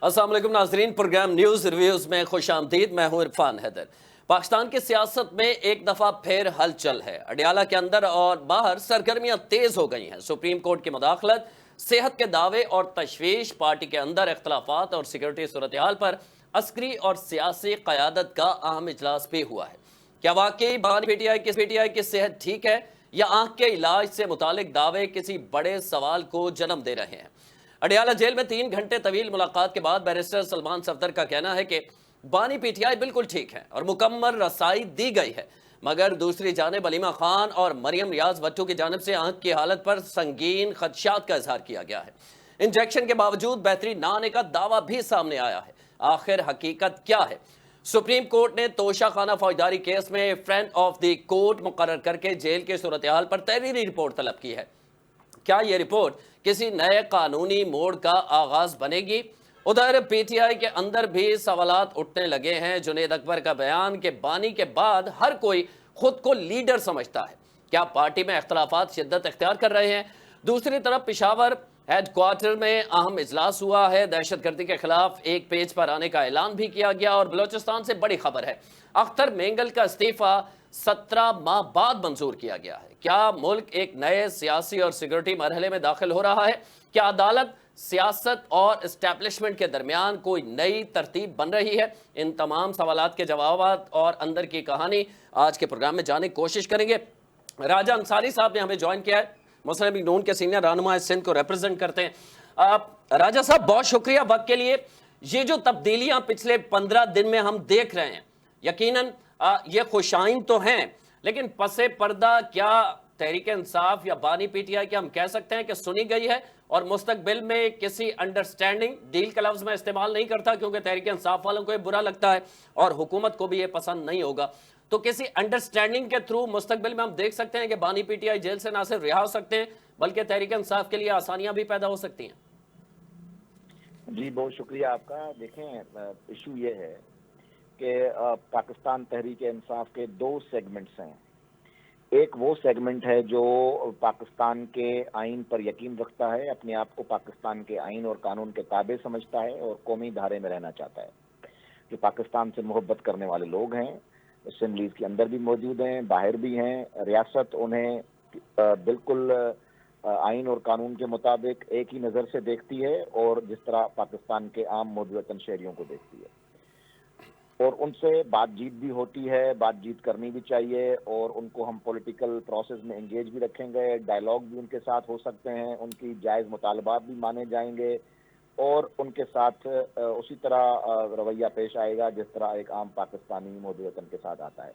अस्सलाम वालेकुम नाजरीन, प्रोग्राम न्यूज रिव्यूज में खुश आमदीद। मैं हूं इरफान हैदर। पाकिस्तान की सियासत में एक दफा फिर हलचल है। अडियाला के अंदर और बाहर सरगर्मियां तेज हो गई हैं। सुप्रीम कोर्ट की मुदाखलत, सेहत के दावे और तशवीश, पार्टी के अंदर इख्तलाफात और सिक्योरिटी सूरत हाल पर अस्करी और सियासी क़यादत का अहम इजलास भी हुआ है। क्या वाकई पीटीआई की सेहत ठीक है या आंख के इलाज से मुतालिक दावे किसी बड़े सवाल को जन्म दे रहे हैं? अडियाला जेल में 3 घंटे तवील मुलाकात के बाद बैरिस्टर सलमान सफदर का कहना है कि बानी पीटीआई बिल्कुल ठीक है और मुकम्मल रसाई दी गई है, मगर दूसरी जानिब अलीमा खान और मरियम रियाज भट्टो की जानिब से आंख की हालत पर संगीन खदशात का इजहार किया गया है। इंजेक्शन के बावजूद बेहतरी न आने का दावा भी सामने आया है। आखिर हकीकत क्या है? सुप्रीम कोर्ट ने तोशा खाना फौजदारी केस में फ्रेंड ऑफ द कोर्ट मुकर्रर करके जेल के सूरत हाल पर तहरीरी रिपोर्ट तलब की है। क्या यह रिपोर्ट किसी नए कानूनी मोड़ का आगाज बनेगी? उधर पीटीआई के अंदर भी सवालात उठने लगे हैं। जुनेद अकबर का बयान के बानी के बाद हर कोई खुद को लीडर समझता है। क्या पार्टी में इख्तलाफात शिद्दत इख्तियार कर रहे हैं? दूसरी तरफ पिशावर हेडक्वार्टर में अहम इजलास हुआ है। दहशतगर्दी के खिलाफ एक पेज पर आने का ऐलान भी किया गया और बलोचिस्तान से बड़ी खबर है, अख्तर मेंगल का इस्तीफा 17 माह बाद मंजूर किया गया है। क्या मुल्क एक नए सियासी और सिक्योरिटी मरहले में दाखिल हो रहा है? क्या अदालत, सियासत और एस्टैब्लिशमेंट के दरमियान कोई नई तरतीब बन रही है? इन तमाम सवालात के जवाब और अंदर की कहानी आज के प्रोग्राम में जानने की कोशिश करेंगे। राजा अंसारी साहब ने हमें ज्वाइन किया है, मुस्लिम लीग नून के सीनियर रहनुमा सिंध को रिप्रेजेंट करते हैं। राजा साहब, बहुत शुक्रिया वक्त के लिए। ये जो तब्दीलियां पिछले 15 दिन में हम देख रहे हैं, यकीनन ये खुशाइन तो हैं, लेकिन पसे पर्दा क्या तहरीक इंसाफ या बानी पीटीआई के हम कह सकते हैं कि सुनी गई है और मुस्तकबिल में किसी अंडरस्टैंडिंग, डील का लफ्ज मैं इस्तेमाल नहीं करता क्योंकि तहरीक इंसाफ वालों को ये बुरा लगता है और हुकूमत को भी ये पसंद नहीं होगा, तो किसी अंडरस्टैंडिंग के थ्रू मुस्तकबिल में हम देख सकते हैं कि बानी पीटीआई जेल से ना सिर्फ रिहा हो सकते हैं बल्कि तहरीक इंसाफ के लिए आसानियां भी पैदा हो सकती हैं? जी, बहुत शुक्रिया आपका। देखें, इशू ये है कि पाकिस्तान तहरीक इंसाफ के दो सेगमेंट्स हैं। एक वो सेगमेंट है जो पाकिस्तान के आइन पर यकीन रखता है, अपने आप को पाकिस्तान के आइन और कानून के ताबे समझता है और कौमी धारे में रहना चाहता है, जो पाकिस्तान से मोहब्बत करने वाले लोग हैं। असेंबलीज के अंदर भी मौजूद हैं, बाहर भी हैं। रियासत उन्हें बिल्कुल आइन और कानून के मुताबिक एक ही नज़र से देखती है और जिस तरह पाकिस्तान के आम मौजूदा वतन शहरियों को देखती है, और उनसे बातचीत भी होती है, बातचीत करनी भी चाहिए और उनको हम पॉलिटिकल प्रोसेस में एंगेज भी रखेंगे। डायलॉग भी उनके साथ हो सकते हैं, उनकी जायज़ मुतालबात भी माने जाएंगे और उनके साथ उसी तरह रवैया पेश आएगा जिस तरह एक आम पाकिस्तानी मौजूदा वतन के साथ आता है।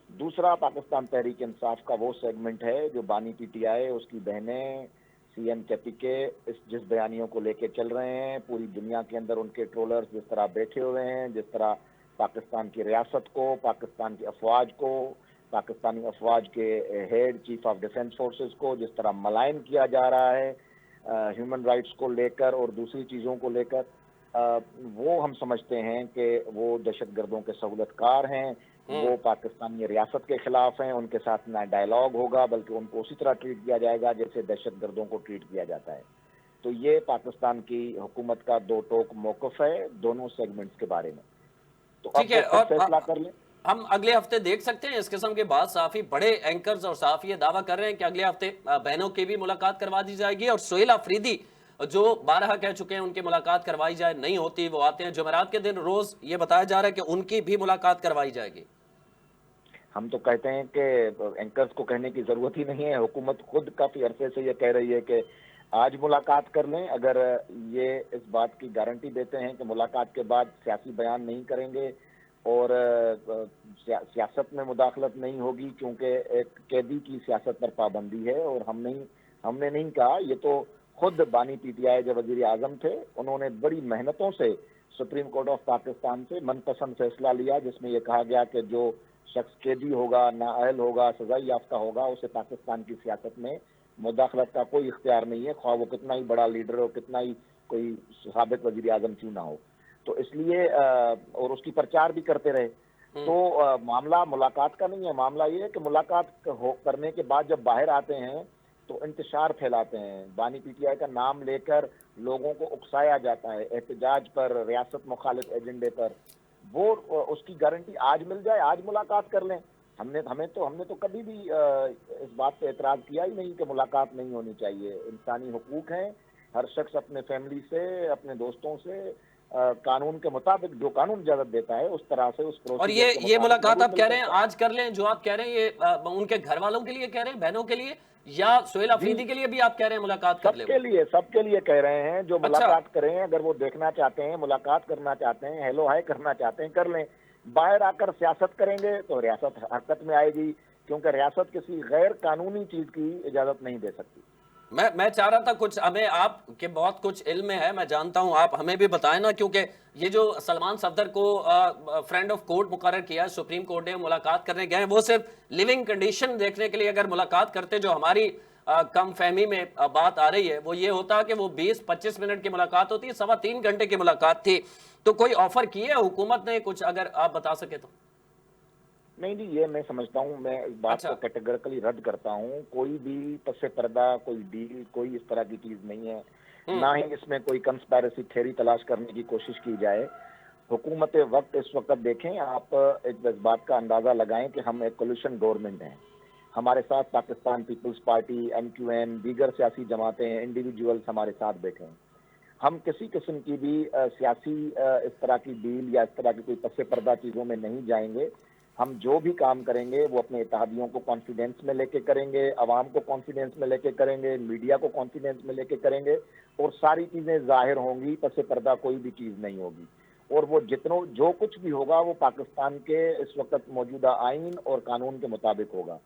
दूसरा, पाकिस्तान तहरीक इंसाफ का वो सेगमेंट है जो बानी पीटीआई, उसकी बहनें, सीएम के जिस बयानियों को लेके चल रहे हैं, पूरी दुनिया के अंदर उनके ट्रोलर्स जिस तरह बैठे हुए हैं, जिस तरह पाकिस्तान की रियासत को, पाकिस्तान की अफवाज को, पाकिस्तानी अफवाज के head chief of defence forces को जिस तरह मलाइन किया जा रहा है ह्यूमन राइट्स को लेकर और दूसरी चीज़ों को लेकर, वो हम समझते हैं कि वो दहशतगर्दों के सहूलतकार हैं, वो पाकिस्तानी रियासत के खिलाफ हैं। उनके साथ ना डायलॉग होगा बल्कि उनको उसी तरह ट्रीट किया जाएगा जैसे दहशतगर्दों को ट्रीट किया जाता है। तो ये पाकिस्तान की हुकूमत का दो टोक मौक़िफ़ है दोनों सेगमेंट्स के बारे में। तो अब ठीक है, वो खुद और फैसला कर लें। हम अगले हफ्ते देख सकते हैं इस किस्म के बाद साफी बड़े एंकर्स और साफी ये दावा कर रहे हैं कि अगले हफ्ते बहनों की भी मुलाकात करवा दी जाएगी और सोहेल अफरीदी जो 12 कह चुके हैं उनकी मुलाकात करवाई जाए, नहीं होती, वो आते हैं जुमेरात के दिन, रोज ये बताया जा रहा है कि उनकी भी मुलाकात करवाई जाएगी। हम तो कहते हैं कि एंकर्स को कहने की जरूरत ही नहीं है, हुकूमत खुद काफी अरसे से ये कह रही है कि आज मुलाकात कर लें। अगर ये इस बात की गारंटी देते हैं कि मुलाकात के बाद सियासी बयान नहीं करेंगे और सियासत में मुदाखलत नहीं होगी, क्योंकि एक कैदी की सियासत पर पाबंदी है और हमने नहीं कहा, ये तो खुद बानी पीटीआई जब वजीर आजम थे उन्होंने बड़ी मेहनतों से सुप्रीम कोर्ट ऑफ पाकिस्तान से मनपसंद फैसला लिया जिसमें यह कहा गया कि जो शख्स कैदी होगा, नाअहल होगा, सजा याफ्ता होगा, उसे पाकिस्तान की सियासत में मुदाखलत का कोई इख्तियार नहीं है, ख्वाह वो कितना ही बड़ा लीडर हो, कितना ही कोई साबिक वजीर आजम क्यों ना हो। तो इसलिए और उसकी प्रचार भी करते रहे। तो मामला मुलाकात का नहीं है, मामला ये है कि मुलाकात करने के बाद जब बाहर आते हैं तो इंतशार फैलाते हैं, बानी पीटीआई का नाम लेकर लोगों को उकसाया जाता है एहतजाज पर, रियासत मुखालिफ एजेंडे पर। वो उसकी गारंटी आज मिल जाए, आज मुलाकात कर लें। हमने तो कभी भी इस बात पे एतराज किया ही नहीं कि मुलाकात नहीं होनी चाहिए। इंसानी हुकूक हैं, हर शख्स अपने फैमिली से, अपने दोस्तों से कानून के मुताबिक, जो कानून इजाजत देता है उस तरह से, उस और प्रोसीजर के ये मुताबिक मुलाकात जरूर आप मिल कह रहे हैं सकता है। आज कर लें, जो आप कह रहे हैं ये उनके घर वालों के लिए कह रहे हैं, बहनों के लिए, या सोहेल जी, अफरीदी के लिए भी आप कह रहे हैं मुलाकात कर ले वो? सबके लिए कह रहे हैं, जो अच्छा। मुलाकात करें, अगर वो देखना चाहते हैं, मुलाकात करना चाहते हैं, हेलो हाय करना चाहते हैं, कर लें। बाहर आकर सियासत करेंगे तो रियासत हरकत में आएगी, क्योंकि रियासत किसी गैर कानूनी चीज की इजाजत नहीं दे सकती। मैं चाह रहा था कुछ हमें आपके बहुत कुछ इल्म है, मैं जानता हूं, आप हमें भी बताएं ना, क्योंकि ये जो सलमान सफदर को फ्रेंड ऑफ कोर्ट मुकर्रर किया सुप्रीम कोर्ट ने, मुलाकात करने गए हैं, वो सिर्फ लिविंग कंडीशन देखने के लिए अगर मुलाकात करते, जो हमारी कम फहमी में बात आ रही है वो ये होता कि वो 20-25 मिनट की मुलाकात होती है, 3.25 घंटे की मुलाकात थी। तो कोई ऑफर की है हुकूमत ने कुछ, अगर आप बता सके तो? नहीं जी, ये मैं समझता हूँ, मैं इस बात को अच्छा। कैटेगरिकली रद्द करता हूँ। कोई भी पसे पर्दा, कोई डील, कोई इस तरह की चीज नहीं है। ना ही इसमें कोई कंस्पायरेसी थ्योरी तलाश करने की कोशिश की जाए। हुकूमत वक्त इस वक्त देखें आप, एक इस बात का अंदाजा लगाएं कि हम एक कोलिशन गवर्नमेंट हैं। हमारे साथ पाकिस्तान पीपल्स पार्टी, MQM, दीगर सियासी जमातें, इंडिविजुअल्स हमारे साथ बैठे हैं। हम किसी किस्म की भी सियासी इस तरह की डील या इस तरह की कोई पसे पर्दा चीजों में नहीं जाएंगे। हम जो भी काम करेंगे वो अपने इत्तेहादियों को कॉन्फिडेंस में लेके करेंगे, अवाम को कॉन्फिडेंस में लेके करेंगे, मीडिया को कॉन्फिडेंस में लेके करेंगे, और सारी चीजें जाहिर होंगी, पसे पर्दा कोई भी चीज नहीं होगी। और वो जितनों जो कुछ भी होगा वो पाकिस्तान के इस वक्त मौजूदा आइन और कानून के मुताबिक होगा।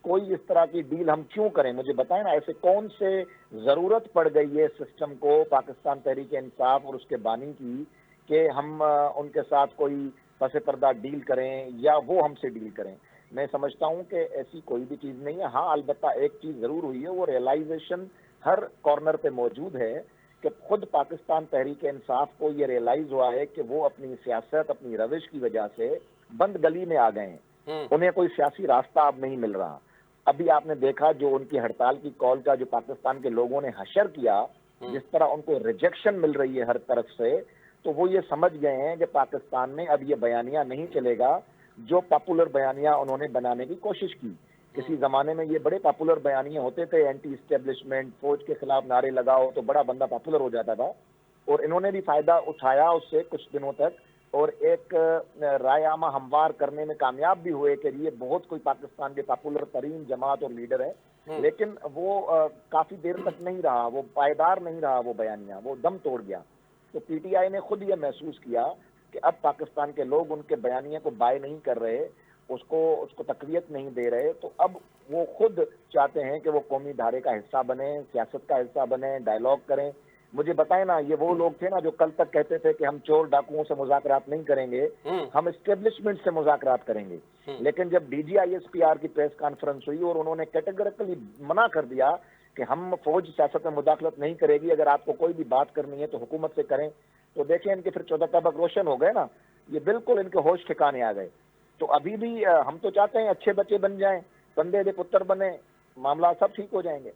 कोई इस तरह की डील हम क्यों करें, मुझे बताएं ना, ऐसे कौन से जरूरत पड़ गई है सिस्टम को, पाकिस्तान तहरीक इंसाफ और उसके बानी की, कि हम उनके साथ कोई पसे पर्दा डील करें या वो हमसे डील करें। मैं समझता हूं कि ऐसी कोई भी चीज नहीं है। हाँ, अलबत्ता एक चीज जरूर हुई है, वो रियलाइजेशन हर कॉर्नर पे मौजूद है कि खुद पाकिस्तान तहरीक इंसाफ को ये रियलाइज हुआ है कि वो अपनी सियासत, अपनी रविश की वजह से बंद गली में आ गए हैं। उन्हें कोई सियासी रास्ता अब नहीं मिल रहा। अभी आपने देखा जो उनकी हड़ताल की कॉल का जो पाकिस्तान के लोगों ने हशर किया, जिस तरह उनको रिजेक्शन मिल रही है हर तरफ से, तो वो ये समझ गए हैं कि पाकिस्तान में अब ये बयानिया नहीं चलेगा जो पॉपुलर बयानिया उन्होंने बनाने की कोशिश की। किसी जमाने में ये बड़े पॉपुलर बयानिया होते थे, एंटी इस्टेब्लिशमेंट, फौज के खिलाफ नारे लगाओ तो बड़ा बंदा पॉपुलर हो जाता था, और इन्होंने भी फायदा उठाया उससे कुछ दिनों तक, और एक राय आमा हमवार करने में कामयाब भी हुए कि ये बहुत कोई पाकिस्तान के पॉपुलर तरीन जमात और लीडर है। लेकिन वो काफी देर तक नहीं रहा, वो पायदार नहीं रहा, वो बयानिया, वो दम तोड़ गया। तो पीटीआई ने खुद ये महसूस किया कि अब पाकिस्तान के लोग उनके बयानिया को बाय नहीं कर रहे, उसको तकवीयत नहीं दे रहे, तो अब वो खुद चाहते हैं कि वो कौमी धारे का हिस्सा बने, सियासत का हिस्सा बने, डायलॉग करें। मुझे बताएं ना, ये वो लोग थे ना जो कल तक कहते थे कि हम चोर डाकुओं से मुज़ाकरात नहीं करेंगे, हम एस्टेब्लिशमेंट से मुज़ाकरात करेंगे। लेकिन जब DGISPR की प्रेस कॉन्फ्रेंस हुई और उन्होंने कैटेगरिकली मना कर दिया कि हम फौज सियासत में मुदाखलत नहीं करेगी, अगर आपको कोई भी बात करनी है तो हुकूमत से करें, तो देखें इनके फिर 14 तबक रोशन हो गए ना, ये बिल्कुल इनके होश ठिकाने आ गए। तो अभी भी हम तो चाहते हैं अच्छे बच्चे बन जाएं, बंदे दे पुत्र बने, मामला सब ठीक हो जाएंगे।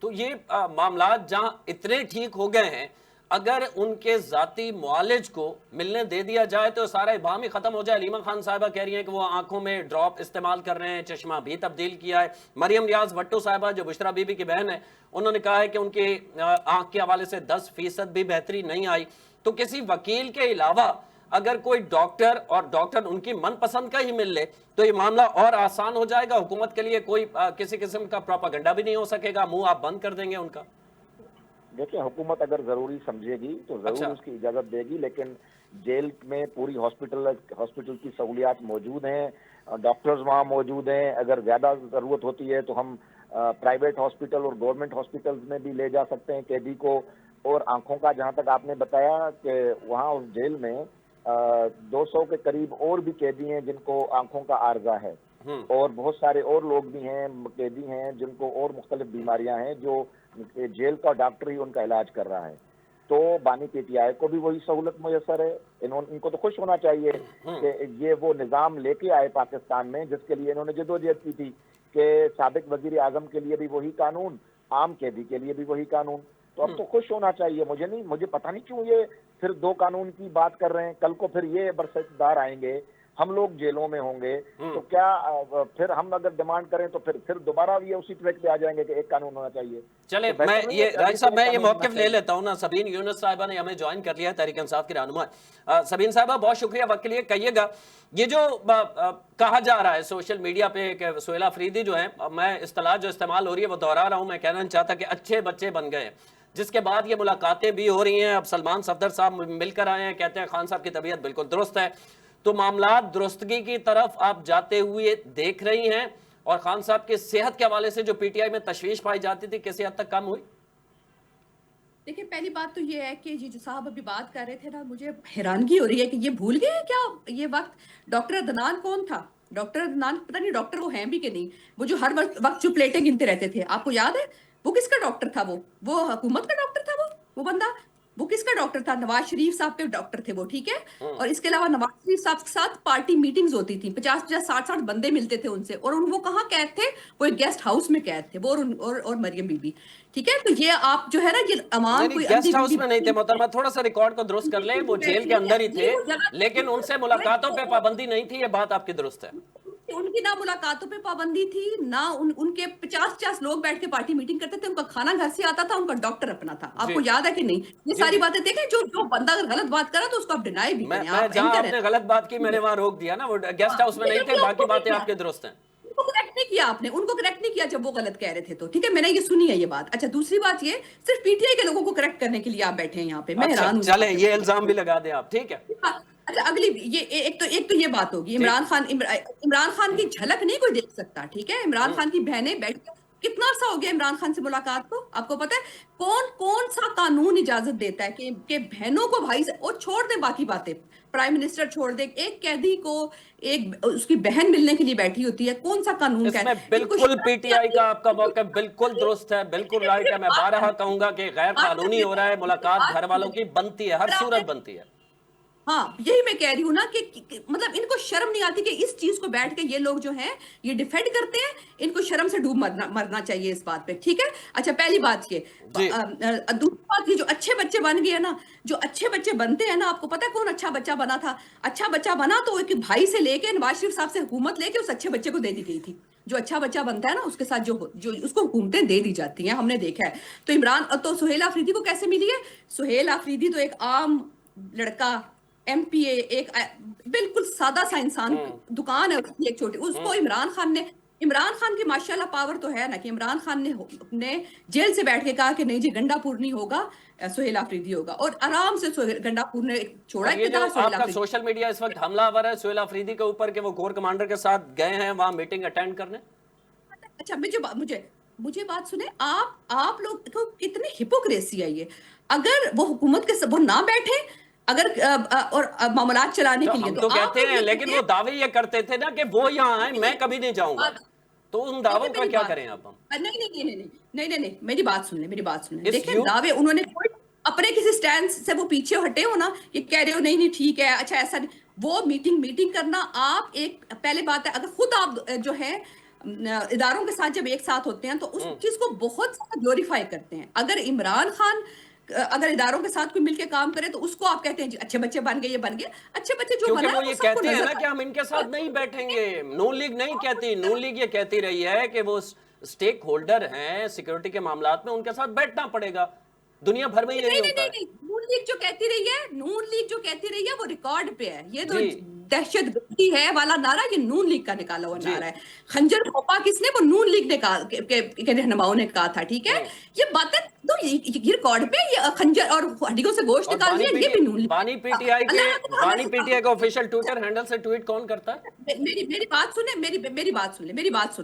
तो ये मामलात जहां इतने ठीक हो गए हैं, अगर उनके जाती मुआलिज को मिलने दे दिया जाए तो सारा इबाम ही खत्म हो जाए। लीमा खान साहिबा कह रही हैं कि वो आंखों में ड्रॉप इस्तेमाल कर रहे हैं, चश्मा भी तब्दील किया है। मरियम रियाज भट्टो साहिबा जो बुशरा बीबी की बहन है, उन्होंने कहा है कि उनकी आंख के हवाले से 10% भी बेहतरी नहीं आई। तो किसी वकील के अलावा अगर कोई डॉक्टर, और डॉक्टर उनकी मनपसंद का ही मिल ले, तो ये मामला और आसान हो जाएगा। हुकूमत के लिए कोई किसी किस्म का प्रोपागेंडा भी नहीं हो सकेगा, मुंह आप बंद कर देंगे उनका। देखिए, हुकूमत अगर जरूरी समझेगी तो जरूर अच्छा। उसकी इजाजत देगी, लेकिन जेल में पूरी हॉस्पिटल की सहूलियात मौजूद हैं, डॉक्टर्स वहाँ मौजूद हैं। अगर ज्यादा जरूरत होती है तो हम प्राइवेट हॉस्पिटल और गवर्नमेंट हॉस्पिटल्स में भी ले जा सकते हैं कैदी को। और आंखों का, जहाँ तक आपने बताया कि वहाँ उस जेल में 200 के करीब और भी कैदी हैं जिनको आंखों का आर्जा है, और बहुत सारे और लोग भी हैं, कैदी हैं जिनको और मुख्तलिफ बीमारियां हैं, जो जेल का डॉक्टर ही उनका इलाज कर रहा है। तो बानी पीटीआई को भी वही सहूलत मुयसर है। इनको तो खुश होना चाहिए कि ये वो निज़ाम लेके आए पाकिस्तान में जिसके लिए इन्होंने जदोजहद की थी, कि साबिक वजीर आजम के लिए भी वही कानून आम कैदी के लिए भी वही कानून। तो अब तो खुश होना चाहिए। मुझे पता नहीं क्यों ये फिर 2 कानून की बात कर रहे हैं। कल को फिर ये बरसतदार आएंगे, हम लोग जेलों में होंगे, तो क्या फिर हम अगर डिमांड करें तो फिर दोबारा ये उसी ट्रैक पे आ जाएंगे कि एक कानून होना चाहिए। चले तो मैं ये राय साहब मैं ये मौक़िफ़ ले चाहिए। लेता हूं ना। सबीन यूनुस साहिबा ने हमें ज्वाइन कर लिया है, तहरीक इंसाफ की रहनुमा। सबीन साहिबा बहुत शुक्रिया वक्त के लिए। कहिएगा ये जो कहा जा रहा है सोशल मीडिया पे कि सुहेला अफरीदी जो है, मैं इस्तेलाह जो इस्तेमाल हो रही है वो दोहरा रहा हूं, मैं कहना नहीं चाहता कि अच्छे बच्चे बन गए, जिसके बाद ये मुलाकातें भी हो रही हैं। अब सलमान सफदर साहब मिलकर आए हैं, कहते हैं खान साहब की तबीयत बिल्कुल दुरुस्त है। तो मामला दुरुस्तगी की तरफ आप जाते हुए देख रही हैं, और खान साहब की सेहत के हवाले से जो पीटीआई में तशवीश पाई जाती थी किसी हद तक कम हुई? देखिए, पहली बात तो ये है कि ये जो साहब अभी बात कर रहे थे ना, मुझे हैरानगी हो रही है कि ये भूल गए हैं क्या ये वक्त डॉक्टर अदनान कौन था। डॉक्टर अदनान पता नहीं डॉक्टर वो हैं भी कि नहीं। वो जो हर वक्त जो प्लेटें गिनते रहते थे, आपको याद है वो किसका डॉक्टर था? वो हुकूमत का डॉक्टर था। वो बंदा वो किसका डॉक्टर था? नवाज शरीफ साहब के डॉक्टर थे वो, ठीक है। और इसके अलावा नवाज शरीफ साहब के साथ पार्टी मीटिंग्स होती थी, 50-50 60-60 बंदे मिलते थे उनसे। और वो कहाँ कैद थे? वो एक गेस्ट हाउस में कैद थे, वो और मरियम बीबी, ठीक है। तो ये आप जो है ना, ये अवाम कोई गेस्ट हाउस में नहीं थे मोहतरमा, थोड़ा सा रिकॉर्ड को दुरुस्त कर ले। वो जेल के अंदर ही थे, लेकिन उनसे मुलाकातों पे पाबंदी नहीं थी, ये बात आपकी दुरुस्त है। उनकी ना मुलाकातों पे पाबंदी थी ना उनके 50-50 लोग बैठ के पार्टी मीटिंग करते थे। उनका खाना घर से आता था, उनका डॉक्टर अपना था। आपको याद है कि नहीं? ये सारी बातें देखें। जो बंदा अगर गलत बात करा तो उसको आप डिनाई भी करें। मैं जहां आपने गलत बात की मैंने वहां रोक दिया ना। वो गेस्ट हाउस में नहीं थे, बाकी बातें आपके दुरुस्त हैं। उनको करेक्ट नहीं किया आपने, उनको करेक्ट नहीं किया जब वो गलत कह रहे थे तो, ठीक है। मैंने ये सुनी है ये बात। अच्छा, दूसरी बात ये सिर्फ पीटीआई के लोगों को करेक्ट करने के लिए आप बैठे हैं यहाँ पे। मैं हैरान हूँ। चले ये इल्जाम भी लगा दें आप, ठीक है। अच्छा, अगली ये एक तो ये बात होगी। इमरान खान की झलक नहीं कोई देख सकता, ठीक है। इमरान खान की बहनें बैठ के, कितना अर्सा हो गया इमरान खान से मुलाकात को, आपको पता है? कौन सा कानून इजाजत देता है कि बहनों को भाई से, और छोड़ दे बाकी बातें, प्राइम मिनिस्टर छोड़ दे, एक कैदी को एक उसकी बहन मिलने के लिए बैठी होती है, कौन सा कानून कहता है? बिल्कुल पीटीआई का आपका मौक़िफ़ बिल्कुल दुरुस्त है, बिल्कुल राइट है। मैं बारहा कहूंगा कि गैर कानूनी हो रहा है। मुलाकात घर वालों की बनती है, हर सूरत बनती है। हाँ, यही मैं कह रही हूँ ना कि मतलब इनको शर्म नहीं आती कि इस चीज को बैठ के ये लोग जो हैं ये डिफेंड करते हैं। इनको शर्म से डूब मरना चाहिए इस बात पे, ठीक है। अच्छा, पहली बात ये। दूसरी बात ये, जो अच्छे बच्चे बन गए ना, जो अच्छे बच्चे बनते हैं ना, आपको पता है कौन अच्छा बच्चा बना था? अच्छा बच्चा बना तो एक भाई से लेके नवाज शरीफ साहब से हुकूमत लेके उस अच्छे बच्चे को दे दी गई थी। जो अच्छा बच्चा बनता है ना, उसके साथ जो उसको हुकूमतें दे दी जाती हैं, हमने देखा है। तो सुहेला अफरीदी को कैसे मिली है? सुहेला अफरीदी तो एक आम लड़का, एमपीए, एक बिल्कुल सादा सा इंसान, दुकान है उसकी एक छोटी, उसको इमरान खान की माशाल्लाह पावर तो है ना कि इमरान खान ने जेल से बैठ के कहा कि नहीं जी, गंडापुर नहीं होगा, सुहेला अफरीदी होगा। और आराम से गंडापुर ने छोड़ा। ये जो आपका सोशल मीडिया इस वक्त हमलावर है सुहेला अफरीदी के ऊपर कि वो कोर कमांडर के साथ गए हैं वहां मीटिंग अटेंड करने। अच्छा, मुझे बात सुने। आप लोग को कितनी हिपोक्रेसी है ये। अगर वो हुकूमत के वो ना बैठे अगर और मामलात चलाने के लिए, तो कहते हैं, लेकिन वो दावे ये करते थे ना कि वो यहाँ आए, मैं कभी नहीं जाऊंगा। तो उन दावों का क्या करें आप? नहीं, मेरी बात सुन ले। देखिए, दावे उन्होंने अपने किसी स्टैंड से वो पीछे हटे हो ना, ये कह रहे हो नहीं ठीक है, अच्छा ऐसा नहीं। वो मीटिंग करना, आप एक पहले बात है, अगर खुद आप जो है इदारों के साथ जब एक साथ होते हैं तो उस चीज को बहुत ज्यादा ग्लोरीफाई करते हैं। अगर इमरान खान अगर इदारों के साथ कोई मिलके काम करे तो उसको आप कहते हैं जी अच्छे बच्चे बन गए, ये बन गए अच्छे बच्चे जो बना। वो ये कहते हैं ना कि हम इनके साथ नहीं बैठेंगे। नून लीग नहीं कहती, नून लीग ये कहती रही है कि वो स्टेक होल्डर हैं सिक्योरिटी के मामलात में, उनके साथ बैठना पड़ेगा। दुनिया भर में यही होता है। नून लीग जो कहती रही है वो रिकॉर्ड पे है। ये तो दहशतगर्दी है वाला नारा ये नून लीग का निकाला हुआ नारा है। खंजर खोपा किसने? वो नून लीग ने के रहनुमाओं ने कहा था, ठीक है। ये बातें तो ये रिकॉर्ड पे, ये खंजर और हड्डियों से गोश्त निकाल दिया, ये भी नून लीग। बानी पीटीआई के ऑफिशियल ट्विटर हैंडल से ट्वीट कौन करता है? मेरी बात सुन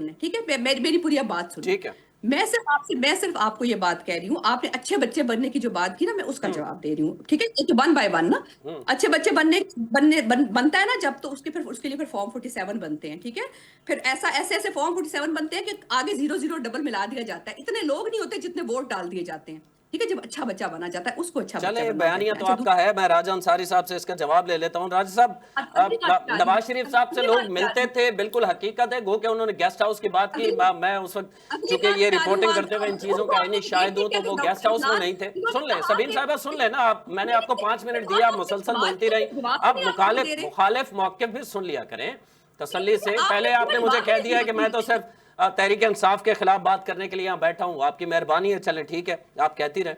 ले, ठीक है। मेरी पूरी बात सुन, ठीक है। मैं सिर्फ आपको ये बात कह रही हूँ। आपने अच्छे बच्चे बनने की जो बात की ना, मैं उसका जवाब दे रही हूँ, ठीक है। एक 1 बाय 1 ना, अच्छे बच्चे बनता है ना जब, तो उसके लिए फिर फॉर्म 47 बनते हैं, ठीक है। फिर ऐसे फॉर्म 47 बनते हैं कि आगे 0 0 डबल मिला दिया जाता है। इतने लोग नहीं होते जितने वोट डाल दिए जाते हैं, ठीक है, जब अच्छा बच्चा बना जाता है उसको अच्छा बच्चा चले बनना बयानिया कहते तो हैं। अच्छा, आपका है, मैं राजा अंसारी साहब से इसका जवाब ले लेता हूँ। राजा साहब, अगली बात बता रही नवाज हूँ, शरीफ साहब से अगली लोग बात बता मिलते रही हूँ, थे, बिल्कुल हकीकत है, गो के उन्होंने गेस्ट हाउस की बात की। अगली मैं उस वक्त अगली चूंकि बात ये बता रही हूँ, रिपोर्टिंग करते हुए इन चीजों उनको का आपने नहीं ये शायद नहीं हूं, तो किया कि वो गेस्ट डॉक्टर हाउस में इमरान, नहीं थे। उन्होंने सुन ले कहा सबीन कि साहबा, सुन ले ना आप, मैंने आपको 5 मिनट सवाल दिया, हमसे मुसलसल सवाल बोलती किया, रही। जवाब अब नहीं आपको दे रहे। मुखालिफ मौक़िफ़ भी सुन लिया करें तसल्ली से। आपने पहले आपने पूरा मुझे जवाब कह नहीं दिया है कि दिया मैं तो मुझे। सिर्फ तहरीक इंसाफ के खिलाफ बात करने के लिए यहाँ बैठा हूँ। आपकी मेहरबानी है, चले ठीक है, आप कहती रहे।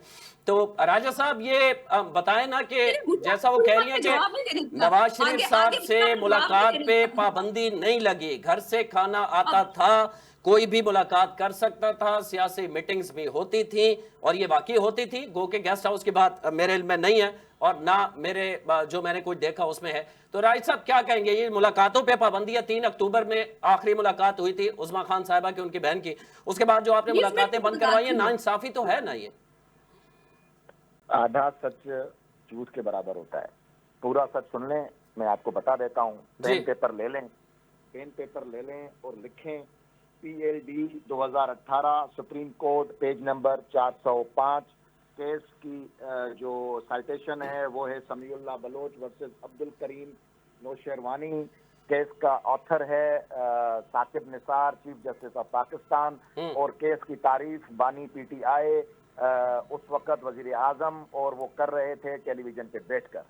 तो राजा साहब ये बताएं ना कि मेरे मुझे जैसा वो पूरी कह बात रही का हैं कि जवाब नहीं देने दिया। नवाज शरीफ आगे साहब आगे से आपने जवाब नहीं मुलाकात देने पे दिया। पाबंदी नहीं लगी, घर से खाना आता अब था, कोई भी मुलाकात कर सकता था, सियासी मीटिंग्स भी होती थी, और ये वाकई होती थी। गो के गेस्ट हाउस की बात मेरे इल्म में नहीं है, और ना मेरे जो मैंने कुछ देखा उसमें है। तो राज साहब क्या कहेंगे, ये मुलाकातों पे पाबंदी है? 3 अक्टूबर में आखिरी मुलाकात हुई थी उस्मा खान साहिबा की, उनकी बहन की, उसके बाद जो आपने प्लीज मैं मुलाकातें आपको बंद करवाई है, बताती हूँ। नाइंसाफी तो है ना ये? आधा सच झूठ के बराबर होता है। पूरा सच सुन लें, मैं आपको बता देता हूँ। जी। पेन पेपर ले लें, पेन पेपर ले लें और लिखें PLD 2018 supreme court page number 405। Case की जो साइटेशन है वो है समीउल्लाह बलोच वर्सेस अब्दुल करीम नौशेरवानी। केस का ऑथर है Saqib Nisar, chief justice of Pakistan. और केस की तारीफ बानी PTI उस वक्त वजीर आजम, और वो कर रहे थे टेलीविजन पे बैठकर।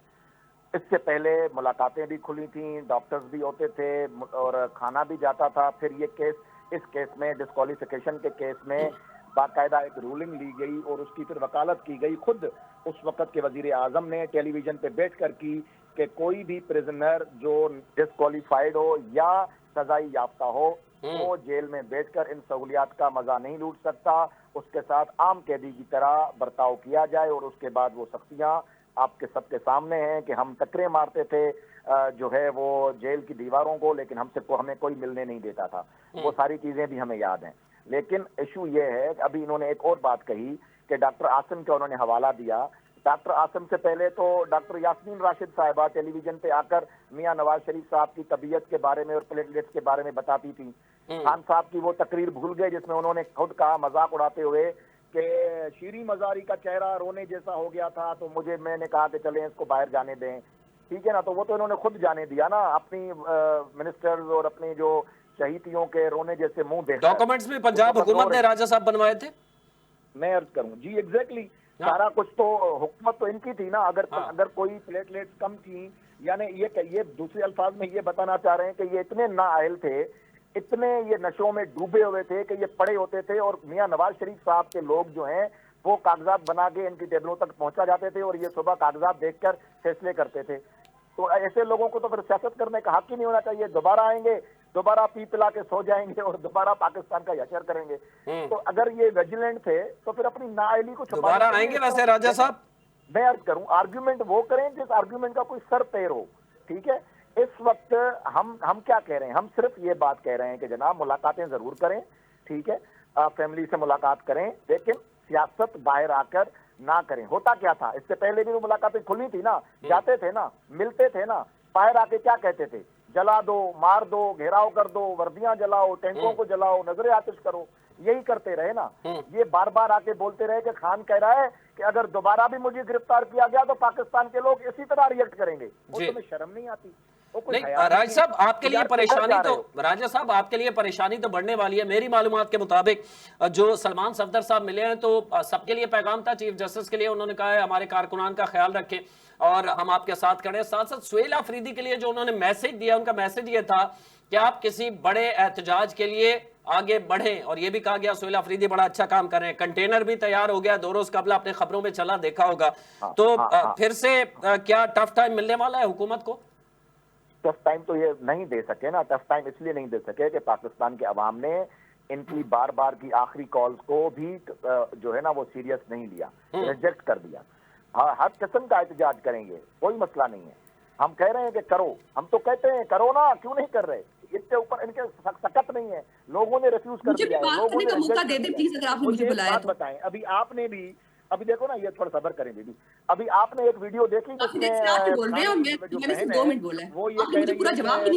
इससे पहले मुलाकातें भी खुली थी, डॉक्टर्स भी होते थे और खाना भी जाता था। फिर ये केस, इस केस में डिस्क्वालिफिकेशन के केस में बाकायदा एक रूलिंग ली गई और उसकी फिर वकालत की गई खुद उस वक्त के वजीर आजम ने टेलीविजन पे बैठकर की कि कोई भी प्रिजनर जो डिस्क्वालिफाइड हो या सजाई याफ्ता हो वो जेल में बैठकर इन सहूलियात का मजा नहीं लूट सकता। उसके साथ आम कैदी की तरह बर्ताव किया जाए। और उसके बाद वो शख्सियां आपके सबके सामने हैं कि हम टकरे मारते थे जो है वो जेल की दीवारों को, लेकिन हमें कोई मिलने नहीं देता था। वो सारी चीजें भी हमें याद हैं। लेकिन इशू ये है कि अभी इन्होंने एक और बात कही कि डॉक्टर आसिम का उन्होंने हवाला दिया। डॉक्टर आसिम से पहले तो डॉक्टर यास्मीन राशिद साहिबा टेलीविजन पे आकर मियां नवाज शरीफ साहब की तबीयत के बारे में और प्लेटलेट्स के बारे में बताती थी। खान साहब की वो तकरीर भूल गए जिसमें उन्होंने खुद कहा मजाक उड़ाते हुए कि शीरी मजारी का चेहरा रोने जैसा हो गया था, तो मैंने कहा कि चलें इसको बाहर जाने दें। ठीक है ना, तो वो तो इन्होंने खुद जाने दिया ना अपनी मिनिस्टर्स और अपनी जो शहीदियों के रोने जैसे मुंह देख। डॉक्यूमेंट्स भी पंजाब हुकूमत ने राजा साहब बनवाए थे। मैं अर्ज करूं जी, एग्जैक्टली सारा कुछ तो हुकूमत तो इनकी थी ना। अगर कोई प्लेटलेट्स कम थी, यानी ये दूसरे अल्फाज में ये बताना चाह रहे हैं कि ये इतने नाअहल थे, इतने ये नशों में डूबे हुए थे कि ये पड़े होते थे और मियां नवाज शरीफ साहब के लोग जो हैं वो कागजात बना के इनकी टेबलों तक पहुंचा जाते थे और ये सुबह कागजात देखकर फैसले करते थे। तो ऐसे लोगों को तो फिर सियासत करने का हक ही नहीं होना चाहिए। दोबारा आएंगे, दोबारा पी पिला के सो जाएंगे और दोबारा पाकिस्तान का यशर करेंगे। तो अगर ये विजिलेंट थे तो फिर अपनी नाअहली को दोबारा आएंगे वैसे राजा साहब? मैं अर्ज करूं, आर्ग्यूमेंट वो करें जिस आर्ग्यूमेंट का कोई सर पैर हो। ठीक है, इस वक्त हम क्या कह रहे हैं, हम सिर्फ ये बात कह रहे हैं कि जनाब मुलाकातें जरूर करें, ठीक है, फैमिली से मुलाकात करें, लेकिन सियासत बाहर आकर ना करें। होता क्या था, इससे पहले भी वो मुलाकातें खुली थी ना, जाते थे ना, मिलते थे ना, बाहर आके क्या कहते थे, जला दो, मार दो, घेराव कर दो, वर्दियां जलाओ, टैंकों को जलाओ, नजरे आतिश करो, यही करते रहे ना। ये बार बार आके बोलते रहे कि खान कह रहा है कि अगर दोबारा भी मुझे गिरफ्तार किया गया तो पाकिस्तान के लोग इसी तरह रिएक्ट करेंगे। वो तुम्हें शर्म नहीं आती? नहीं राज साहब, आपके लिए परेशानी तो राजा साहब आपके लिए परेशानी तो बढ़ने वाली है। मेरी मालूमात के मुताबिक जो सलमान सफदर साहब मिले हैं तो सबके लिए पैगाम था, चीफ जस्टिस के लिए उन्होंने कहा है हमारे कारकुनान का ख्याल रखें और हम आपके साथ खड़े हैं। साथ साथ सुहेल अफरीदी के लिए जो उन्होंने मैसेज दिया, उनका मैसेज ये था कि आप किसी बड़े एहतजाज के लिए आगे बढ़ें, और ये भी कहा गया सुहेल अफरीदी बड़ा अच्छा काम कर रहे हैं। कंटेनर भी तैयार हो गया, 2 रोज कबल अपने खबरों में चला, देखा होगा। तो फिर से क्या टफ टाइम मिलने वाला है हुकूमत को? टफ टाइम तो ये नहीं दे सके ना। टफ टाइम इसलिए नहीं दे सके कि पाकिस्तान के अवाम ने इनकी बार बार की आखिरी कॉल्स को भी जो है ना वो सीरियस नहीं लिया, रिजेक्ट कर दिया। हाँ, हर किस्म का एहतजाज करेंगे, कोई मसला नहीं है। हम कह रहे हैं कि करो, हम तो कहते हैं करो ना, क्यों नहीं कर रहे? इसके ऊपर इनके सख्त नहीं है, लोगों ने रिफ्यूज कर दिया है, लोगों ने मौका दे दें प्लीज, अगर आपने मुझे बुलाया तो। बताएं, अभी आपने भी, अभी देखो ना, ये थोड़ा सब्र करें दीदी, अभी आपने एक वीडियो देखी जिसमें वो ये कह रही है